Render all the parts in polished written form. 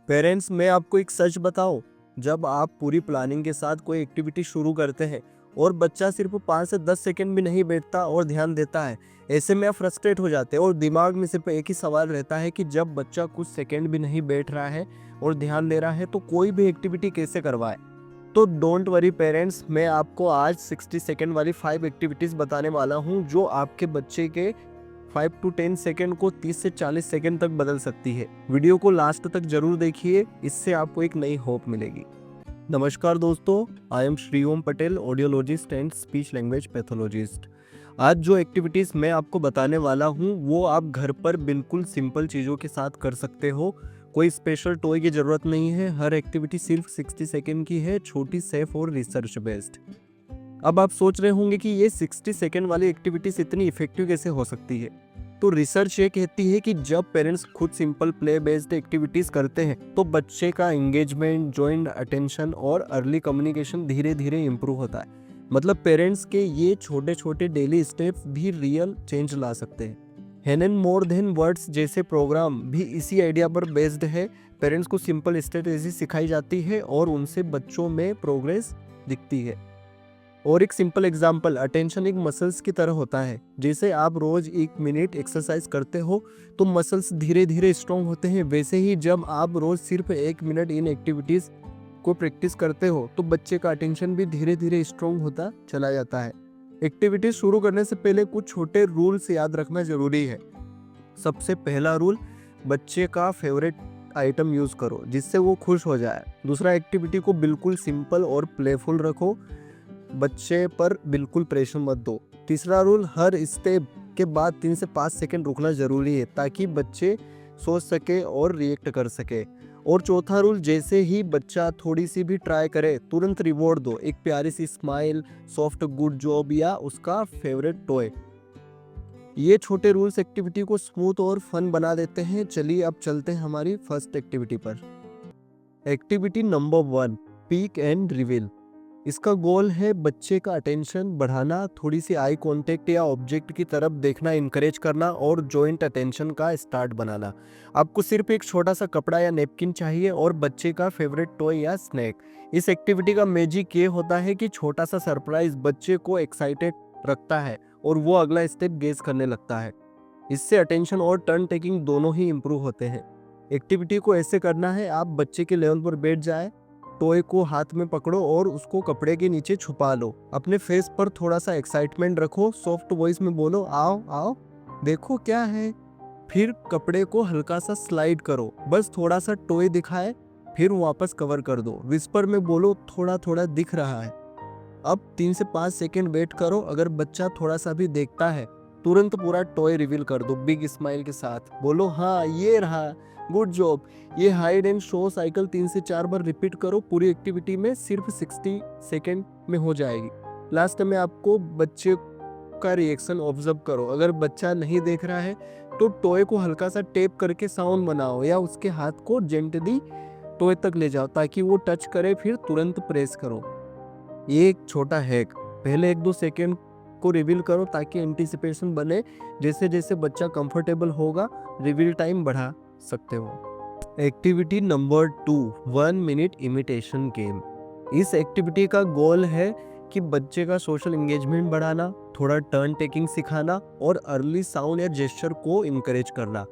Parents, मैं आपको एक सच बताऊं, जब आप पूरी प्लानिंग के साथ कोई एक्टिविटी शुरू करते हैं और बच्चा सिर्फ 5 से 10 सेकंड भी नहीं बैठता और ध्यान देता है, ऐसे में आप फ्रस्ट्रेट हो जाते हैं और दिमाग में सिर्फ एक ही सवाल रहता है कि जब बच्चा कुछ सेकंड भी नहीं बैठ रहा है और ध्यान दे रहा है तो कोई भी एक्टिविटी कैसे करवाए। तो डोंट वरी पेरेंट्स, मैं आपको आज 60 सेकंड वाली 5 एक्टिविटीज़ बताने वाला हूं जो आपके बच्चे के 5 to 10 सेकेंड को 30 से 40 सेकेंड तक बदल सकती है। वीडियो को लास्ट तक जरूर देखिए, इससे आपको एक नई होप मिलेगी। नमस्कार दोस्तों, I am Shri Om Patel, audiologist and speech language pathologist. आज जो एक्टिविटीज़ मैं आपको बताने वाला हूँ वो आप घर पर बिल्कुल सिंपल चीज़ों के साथ कर सकते हो। कोई स्पेशल टॉय की ज़रूरत नहीं है, हर एक्टिविटी सिर्फ 60 सेकेंड की है, छोटी, सेफ और रिसर्च बेस्ड। अब आप सोच रहे होंगे कि ये 60 सेकेंड वाली एक्टिविटीज इतनी इफेक्टिव कैसे हो सकती है। तो रिसर्च ये कहती है कि जब पेरेंट्स खुद सिंपल प्ले बेस्ड एक्टिविटीज करते हैं तो बच्चे का एंगेजमेंट, जॉइंट अटेंशन और अर्ली कम्युनिकेशन धीरे धीरे इंप्रूव होता है। मतलब पेरेंट्स के ये छोटे छोटे डेली स्टेप्स भी रियल चेंज ला सकते हैं। हेनन मोर देन वर्ड्स जैसे प्रोग्राम भी इसी आइडिया पर बेस्ड है। पेरेंट्स को सिंपल स्ट्रेटेजी सिखाई जाती है और उनसे बच्चों में प्रोग्रेस दिखती है। और एक सिंपल एग्जांपल, अटेंशन एक मसल्स की तरह होता है। जैसे आप रोज 1 मिनट एक्सरसाइज करते हो तो मसल्स धीरे धीरे स्ट्रॉन्ग होते हैं, वैसे ही जब आप रोज सिर्फ 1 मिनट इन एक्टिविटीज को प्रैक्टिस करते हो तो बच्चे का अटेंशन भी धीरे धीरे स्ट्रॉन्ग होता चला जाता है। एक्टिविटीज शुरू करने से पहले कुछ छोटे रूल्स याद रखना जरूरी है। सबसे पहला रूल, बच्चे का फेवरेट आइटम यूज करो जिससे वो खुश हो जाए। दूसरा, एक्टिविटी को बिल्कुल सिंपल और प्लेफुल रखो, बच्चे पर बिल्कुल प्रेशर मत दो। तीसरा रूल, हर स्टेप के बाद 3 से 5 सेकंड रुकना जरूरी है ताकि बच्चे सोच सके और रिएक्ट कर सके। और चौथा रूल, जैसे ही बच्चा थोड़ी सी भी ट्राई करे तुरंत रिवॉर्ड दो, एक प्यारी सी स्माइल, सॉफ्ट गुड जॉब या उसका फेवरेट टॉय। ये छोटे रूल्स एक्टिविटी को स्मूथ और फन बना देते हैं। चलिए अब चलते हैं हमारी फर्स्ट एक्टिविटी पर। Activity number 1, peak and reveal. इसका गोल है बच्चे का अटेंशन बढ़ाना, थोड़ी सी आई कांटेक्ट या ऑब्जेक्ट की तरफ देखना इंकरेज करना और जॉइंट अटेंशन का स्टार्ट बनाना। आपको सिर्फ एक छोटा सा कपड़ा या नैपकिन चाहिए और बच्चे का फेवरेट टॉय या स्नैक। इस एक्टिविटी का मैजिक ये होता है कि छोटा सा सरप्राइज बच्चे को एक्साइटेड रखता है और वो अगला स्टेप गेस करने लगता है। इससे अटेंशन और टर्न टेकिंग दोनों ही इंप्रूव होते हैं। एक्टिविटी को ऐसे करना है, आप बच्चे के लेवल पर बैठ जाए, टॉय को हाथ में पकड़ो और उसको कपड़े के नीचे छुपा लो। अपने फेस पर थोड़ा सा एक्साइटमेंट रखो, सॉफ्ट वॉइस में बोलो आओ आओ देखो क्या है। फिर कपड़े को हल्का सा स्लाइड करो, बस थोड़ा सा टॉय दिखाए, फिर वापस कवर कर दो। विस्पर में बोलो थोड़ा थोड़ा दिख रहा है। अब 3 से 5 सेकेंड वेट करो, अगर बच्चा थोड़ा सा भी देखता है तुरंत पूरा टॉय रिवील कर दो बिग स्माइल के साथ। बोलो हाँ ये रहा, गुड जॉब। ये हाइड एंड शो साइकिल 3 से 4 बार रिपीट करो, पूरी एक्टिविटी में सिर्फ 60 सेकेंड में हो जाएगी। लास्ट में आपको बच्चे का रिएक्शन ऑब्जर्व करो। अगर बच्चा नहीं देख रहा है तो टॉय को हल्का सा टेप करके साउंड बनाओ या उसके हाथ को जेंटली टॉय तक ले जाओ ताकि वो टच करे, फिर तुरंत प्रेस करो। ये एक छोटा हैक, पहले 1-2 सेकेंड को रिवील करो ताकि एंटीसिपेशन बने। जैसे जैसे बच्चा कंफर्टेबल होगा रिवील टाइम बढ़ा सकते हो। Activity number 2, 1 minute imitation game. इस एक्टिविटी का गोल है कि बच्चे का सोशल एंगेजमेंट बढ़ाना, थोड़ा टर्न टेकिंग सिखाना और अर्ली साउंड या जेस्चर को इनकरेज करना।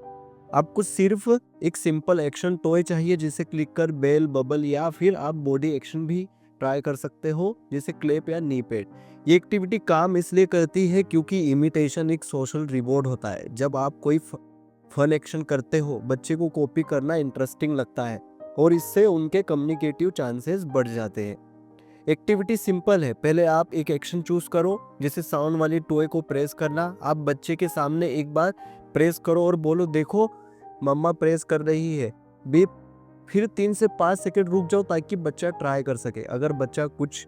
आपको सिर्फ एक सिंपल एक्शन टॉय चाहिए, जैसे क्लिक कर, बेल, बबल या फिर आप बॉडी एक्शन भी ट्राई कर सकते हो जैसे क्लैप या नी पैड। ये एक्टिविटी काम इसलिए करती है क्योंकि इमिटेशन एक सोशल रिवॉर्ड होता है। जब आप कोई फन एक्शन करते हो बच्चे को कॉपी करना इंटरेस्टिंग लगता है और इससे उनके कम्युनिकेटिव चांसेस बढ़ जाते हैं। एक्टिविटी सिंपल है, पहले आप एक एक्शन चूज करो, जैसे साउंड वाली टॉय को प्रेस करना। आप बच्चे के सामने एक बार प्रेस करो और बोलो देखो मम्मा प्रेस कर रही है, बीप। फिर 3 से 5 सेकंड रुक जाओ ताकि बच्चा ट्राई कर सके। अगर बच्चा कुछ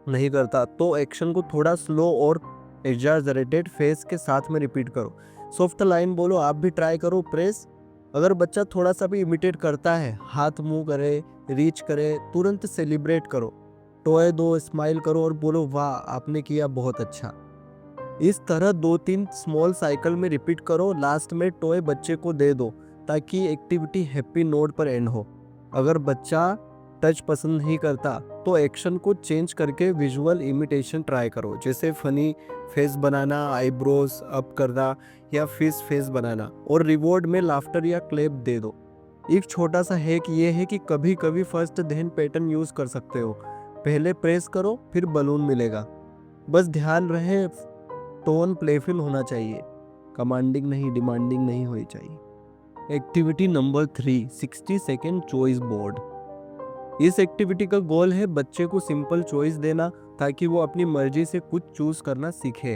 नहीं करता तो एक्शन को थोड़ा स्लो और एग्जैजरेटेड फेस के साथ में रिपीट करो। सॉफ्ट लाइन बोलो, आप भी ट्राई करो, प्रेस। अगर बच्चा थोड़ा सा भी इमिटेट करता है, हाथ मुंह करे, रीच करे, तुरंत सेलिब्रेट करो, टॉय दो, स्माइल करो और बोलो वाह आपने किया बहुत अच्छा। इस तरह 2-3 स्मॉल साइकिल में रिपीट करो। लास्ट में टॉय बच्चे को दे दो ताकि एक्टिविटी हैप्पी नोट पर एंड हो। अगर बच्चा टच पसंद नहीं करता तो एक्शन को चेंज करके विजुअल इमिटेशन ट्राई करो, जैसे फनी फेस बनाना, आईब्रोज अप करना या फिश फेस बनाना, और रिवॉर्ड में लाफ्टर या क्लैप दे दो। एक छोटा सा हैक ये है कि कभी कभी फर्स्ट देन पैटर्न यूज कर सकते हो, पहले प्रेस करो फिर बलून मिलेगा। बस ध्यान रहे टोन प्लेफुल होना चाहिए, कमांडिंग नहीं, डिमांडिंग नहीं होनी चाहिए। Activity number 3, 60 second choice board. इस एक्टिविटी का गोल है बच्चे को सिंपल चॉइस देना ताकि वो अपनी मर्जी से कुछ चूज करना सीखे।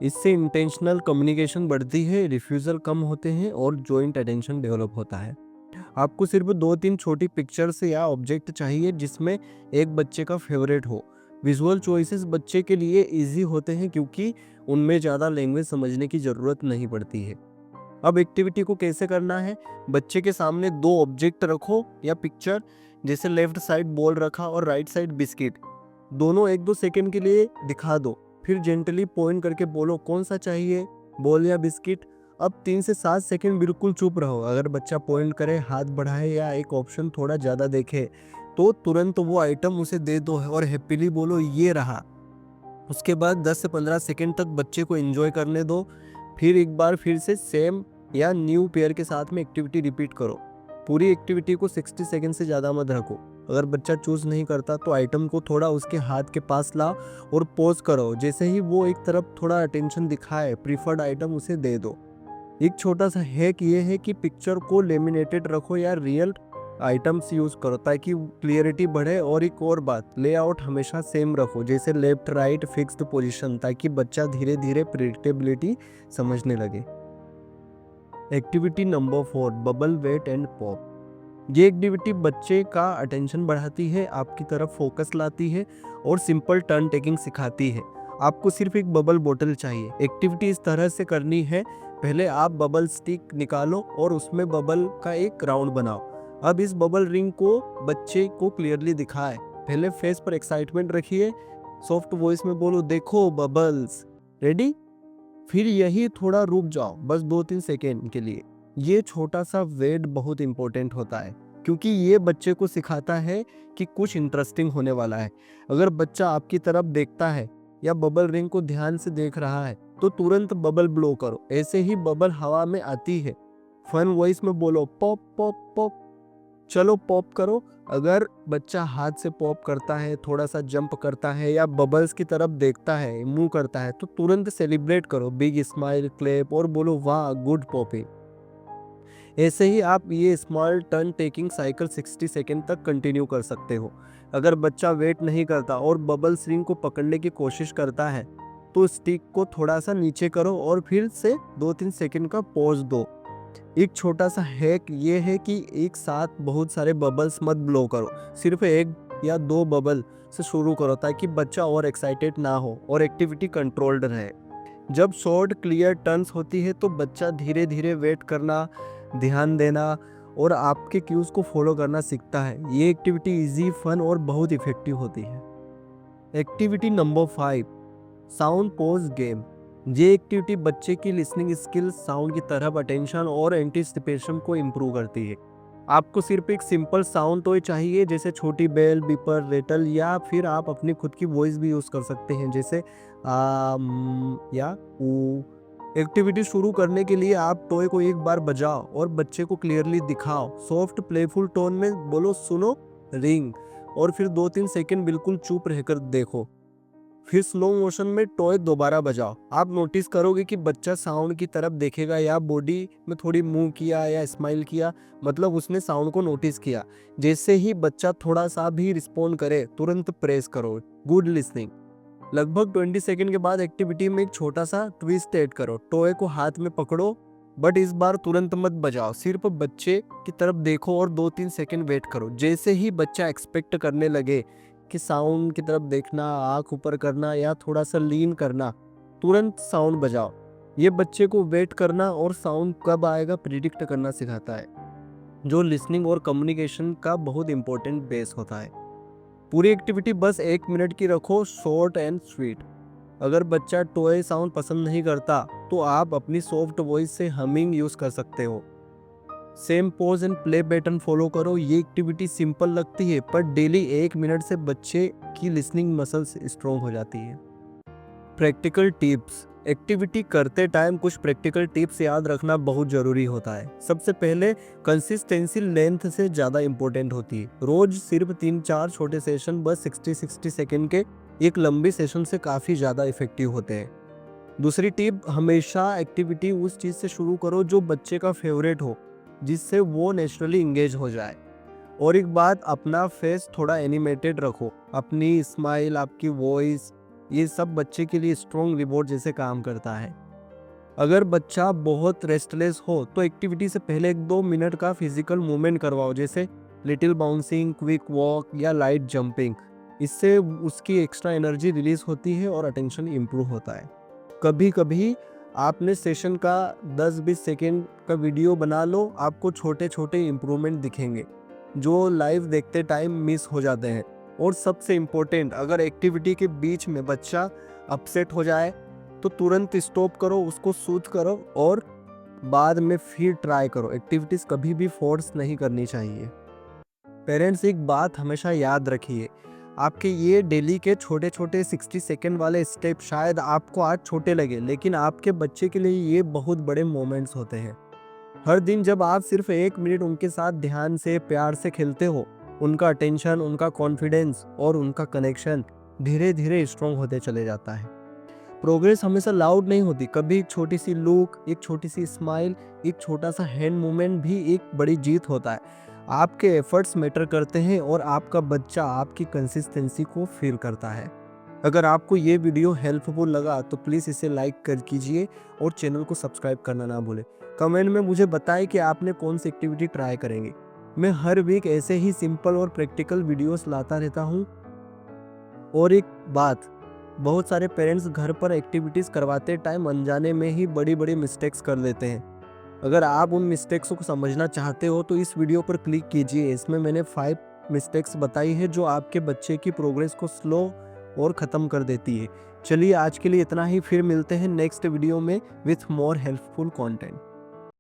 इससे इंटेंशनल कम्युनिकेशन बढ़ती है, रिफ्यूजल कम होते हैं और जॉइंट अटेंशन डेवलप होता है। आपको सिर्फ 2-3 छोटी पिक्चर्स या ऑब्जेक्ट चाहिए जिसमें एक बच्चे का फेवरेट हो। विजुअल चॉइसेस बच्चे के लिए इजी होते हैं क्योंकि उनमें ज़्यादा लैंग्वेज समझने की ज़रूरत नहीं पड़ती है। अब एक्टिविटी को कैसे करना है, बच्चे के सामने 2 ऑब्जेक्ट रखो या पिक्चर, जैसे लेफ्ट साइड बॉल रखा और राइट साइड बिस्किट। दोनों 1-2 सेकंड के लिए दिखा दो, फिर जेंटली पॉइंट करके बोलो कौन सा चाहिए, बॉल या बिस्किट। अब 3 से 7 सेकंड बिल्कुल चुप रहो। अगर बच्चा पॉइंट करे, हाथ बढ़ाए या एक ऑप्शन थोड़ा ज़्यादा देखे तो तुरंत वो आइटम उसे दे दो और हैप्पीली बोलो ये रहा। उसके बाद 10 से 15 सेकंड तक बच्चे को एंजॉय करने दो। फिर एक बार फिर से सेम या न्यू पेयर के साथ में एक्टिविटी रिपीट करो। पूरी एक्टिविटी को 60 सेकंड से ज़्यादा मत रखो। अगर बच्चा चूज नहीं करता तो आइटम को थोड़ा उसके हाथ के पास लाओ और पॉज करो। जैसे ही वो एक तरफ थोड़ा अटेंशन दिखाए, प्रीफर्ड आइटम उसे दे दो। एक छोटा सा हैक ये है कि पिक्चर को लेमिनेटेड रखो या रियल आइटम्स यूज करो ताकि क्लियरिटी बढ़े। और एक और बात, लेआउट हमेशा सेम रखो, जैसे लेफ्ट राइट फिक्स्ड पोजीशन, ताकि बच्चा धीरे धीरे प्रेडिक्टेबिलिटी समझने लगे। Activity number 4, bubble wait and pop. ये एक्टिविटी बच्चे का अटेंशन बढ़ाती है, आपकी तरफ फोकस लाती है और सिंपल टर्न टेकिंग सिखाती है। आपको सिर्फ एक बबल बोतल चाहिए। एक्टिविटी इस तरह से करनी है, पहले आप बबल स्टिक निकालो और उसमें बबल का एक राउंड बनाओ। अब इस बबल रिंग को बच्चे को क्लियरली दिखाए। पहले फेस पर एक्साइटमेंट रखिए, सॉफ्ट वॉइस में बोलो देखो बबल्स, रेडी। फिर यही थोड़ा रुक जाओ, बस 2-3 सेकेंड के लिए। ये छोटा सा वेट बहुत इंपॉर्टेंट होता है क्योंकि ये बच्चे को सिखाता है कि कुछ इंटरेस्टिंग होने वाला है। अगर बच्चा आपकी तरफ देखता है या बबल रिंग को ध्यान से देख रहा है तो तुरंत बबल ब्लो करो। ऐसे ही बबल हवा में आती है, फन वॉइस में बोलो पॉप पॉप पॉप, चलो पॉप करो। अगर बच्चा हाथ से पॉप करता है, थोड़ा सा जंप करता है या बबल्स की तरफ देखता है, मुंह करता है, तो तुरंत सेलिब्रेट करो, बिग स्माइल, क्लैप और बोलो वाह गुड पॉपिंग। ऐसे ही आप ये small turn taking cycle 60 second तक कंटिन्यू कर सकते हो। अगर बच्चा वेट नहीं करता और बबल रिंग को पकड़ने की कोशिश करता है तो स्टिक को थोड़ा सा नीचे करो और फिर से 2-3 सेकेंड का पॉज दो। एक छोटा सा हैक ये है कि एक साथ बहुत सारे बबल्स मत ब्लो करो, सिर्फ 1 या 2 बबल से शुरू करो ताकि बच्चा और एक्साइटेड ना हो और एक्टिविटी कंट्रोल्ड रहे। जब शॉर्ट क्लियर टर्न्स होती है तो बच्चा धीरे धीरे वेट करना, ध्यान देना और आपके क्यूज को फॉलो करना सीखता है। ये एक्टिविटी इजी, फन और बहुत इफेक्टिव होती है। Activity number 5, sound pose game. ये एक्टिविटी बच्चे की लिसनिंग स्किल्स, साउंड की तरफ अटेंशन और एंटिसिपेशन को इम्प्रूव करती है। आपको सिर्फ एक सिंपल साउंड टॉय चाहिए, जैसे छोटी बेल, बीपर, रेटल, या फिर आप अपनी खुद की वॉइस भी यूज कर सकते हैं, जैसे या ऊ। एक्टिविटी शुरू करने के लिए आप टॉय को एक बार बजाओ और बच्चे को क्लियरली दिखाओ। सॉफ्ट प्लेफुल टोन में बोलो सुनो रिंग, और फिर 2-3 सेकंड बिल्कुल चुप रहकर देखो। फिर स्लो मोशन में टॉय दोबारा बजाओ। आप नोटिस करोगे कि बच्चा साउंड की तरफ देखेगा या बॉडी में थोड़ी मूव किया या स्माइल किया, मतलब उसने साउंड को नोटिस किया। जैसे ही बच्चा थोड़ा सा भी रिस्पॉन्ड करे तुरंत प्रेस करो, गुड लिसनिंग। लगभग 20 सेकंड के बाद एक्टिविटी में एक छोटा सा ट्विस्ट ऐड करो। टॉय को हाथ में पकड़ो, बट इस बार तुरंत मत बजाओ, सिर्फ बच्चे की तरफ देखो और 2-3 सेकंड वेट करो। जैसे ही बच्चा एक्सपेक्ट करने लगे कि साउंड की तरफ देखना, आंख ऊपर करना या थोड़ा सा लीन करना, तुरंत साउंड बजाओ। ये बच्चे को वेट करना और साउंड कब आएगा प्रिडिक्ट करना सिखाता है, जो लिसनिंग और कम्युनिकेशन का बहुत इंपॉर्टेंट बेस होता है। पूरी एक्टिविटी बस 1 मिनट की रखो, शॉर्ट एंड स्वीट। अगर बच्चा टॉय साउंड पसंद नहीं करता तो आप अपनी सॉफ्ट वॉइस से हमिंग यूज कर सकते हो। Same pose and play pattern follow करो। ये एक्टिविटी सिंपल लगती है पर डेली 1 मिनट से बच्चे की लिसनिंग मसल्स स्ट्रॉन्ग हो जाती है। Practical tips. एक्टिविटी करते टाइम कुछ प्रैक्टिकल टिप्स याद रखना बहुत जरूरी होता है। सबसे पहले कंसिस्टेंसी लेंथ से ज़्यादा इंपॉर्टेंट होती है। रोज सिर्फ 3-4 छोटे सेशन बस 60-60 सेकेंड के एक लंबी सेशन से काफ़ी ज़्यादा इफेक्टिव होते हैं। दूसरी टिप, हमेशा एक्टिविटी उस चीज़ से शुरू करो जो बच्चे का फेवरेट हो, जिससे वो नेचुरली इंगेज हो जाए। और एक बात, अपना फेस थोड़ा एनिमेटेड रखो। अपनी स्माइल, आपकी वॉइस, ये सब बच्चे के लिए स्ट्रॉन्ग रिवॉर्ड जैसे काम करता है। अगर बच्चा बहुत रेस्टलेस हो तो एक्टिविटी से पहले 1-2 मिनट का फिजिकल मूवमेंट करवाओ, जैसे लिटिल बाउंसिंग, क्विक वॉक या लाइट जंपिंग। इससे उसकी एक्स्ट्रा एनर्जी रिलीज होती है और अटेंशन इम्प्रूव होता है। कभी कभी आपने सेशन का 10-20 सेकेंड का वीडियो बना लो, आपको छोटे छोटे इम्प्रूवमेंट दिखेंगे जो लाइव देखते टाइम मिस हो जाते हैं। और सबसे इम्पोर्टेंट, अगर एक्टिविटी के बीच में बच्चा अपसेट हो जाए तो तुरंत स्टॉप करो, उसको सूद करो और बाद में फिर ट्राई करो। एक्टिविटीज कभी भी फोर्स नहीं करनी चाहिए। पेरेंट्स, एक बात हमेशा याद रखिए, आपके ये डेली के छोटे छोटे 60 सेकेंड वाले स्टेप शायद आपको आज छोटे लगे, लेकिन आपके बच्चे के लिए ये बहुत बड़े मोमेंट्स होते हैं। हर दिन जब आप सिर्फ 1 मिनट उनके साथ ध्यान से, प्यार से खेलते हो, उनका अटेंशन, उनका कॉन्फिडेंस और उनका कनेक्शन धीरे धीरे स्ट्रॉन्ग होते चले जाता है। प्रोग्रेस हमेशा लाउड नहीं होती। कभी एक छोटी सी लुक, एक छोटी सी स्माइल, एक छोटा सा हैंड मूवमेंट भी एक बड़ी जीत होता है। आपके एफर्ट्स मैटर करते हैं और आपका बच्चा आपकी कंसिस्टेंसी को फील करता है। अगर आपको ये वीडियो हेल्पफुल लगा तो प्लीज़ इसे लाइक कर कीजिए और चैनल को सब्सक्राइब करना ना भूलें। कमेंट में मुझे बताएं कि आपने कौन सी एक्टिविटी ट्राई करेंगे। मैं हर वीक ऐसे ही सिंपल और प्रैक्टिकल वीडियोस लाता रहता हूँ। और एक बात, बहुत सारे पेरेंट्स घर पर एक्टिविटीज़ करवाते टाइम अनजाने में ही बड़ी बड़ी मिस्टेक्स कर लेते हैं। अगर आप उन मिस्टेक्स को समझना चाहते हो तो इस वीडियो पर क्लिक कीजिए। इसमें मैंने 5 मिस्टेक्स बताई है जो आपके बच्चे की प्रोग्रेस को स्लो और ख़त्म कर देती है। चलिए आज के लिए इतना ही, फिर मिलते हैं नेक्स्ट वीडियो में विथ मोर हेल्पफुल कंटेंट।